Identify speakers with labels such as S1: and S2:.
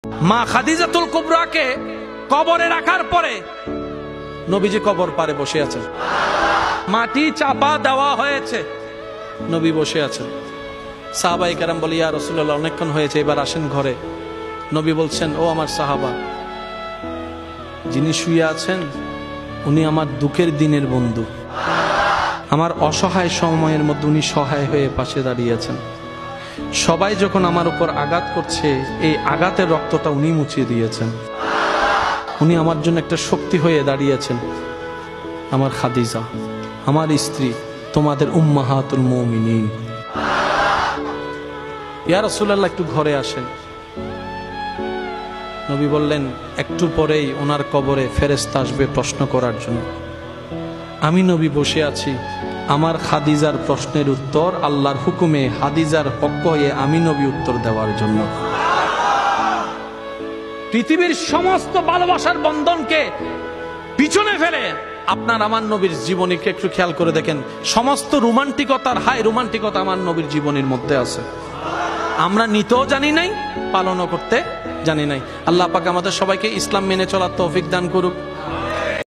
S1: মা খাদিজাতুল কুবরাকে কবরে রাখার পরে নবীজি কবর পারে বসে আছেন, মাটি চাপা দেওয়া হয়েছে, নবী বসে আছেন। সাহাবায়ে কেরাম বলে, ইয়া রাসূলুল্লাহ, অনেকক্ষণ হয়েছে, এবার আসেন ঘরে। নবী বলছেন, ও আমার সাহাবা, যিনি শুয়ে আছেন উনি আমার দুঃখের দিনের বন্ধু, আমার অসহায় সময়ের মধ্যে উনি সহায় হয়ে পাশে দাঁড়িয়েছেন। সবাই যখন আমার উপর আঘাত করছে, এই আঘাতের রক্তটা উনি মুছিয়ে দিয়েছেন। উনি আমার জন্য একটা শক্তি হয়ে দাঁড়িয়েছেন। আমার খাদিজা, আমার স্ত্রী, তোমাদের উম্মাহাতুল মুমিনিন। ইয়া রাসূলুল্লাহ, একটু ঘরে আসেন। নবী বললেন, একটু পরেই ওনার কবরে ফেরেশতা আসবে প্রশ্ন করার জন্য। আমি নবী বসে আছি, আমার খাদিজার প্রশ্নের উত্তর আল্লাহর হুকুমে খাদিজার পক্ষ হয়ে আমি নবী উত্তর দেওয়ার জন্য। পৃথিবীর সমস্ত ভালোবাসার বন্ধনকে পিছনে ফেলে আপনার আমার নবীর জীবনীকে একটু খেয়াল করে দেখেন। সমস্ত রোমান্টিকতার হাই রোমান্টিকতা আমার নবীর জীবনের মধ্যে আছে। আমরা নিতেও জানি নাই, পালনও করতে জানি নাই। আল্লাহ পাক আমাদের সবাইকে ইসলাম মেনে চলার তৌফিক দান করুক।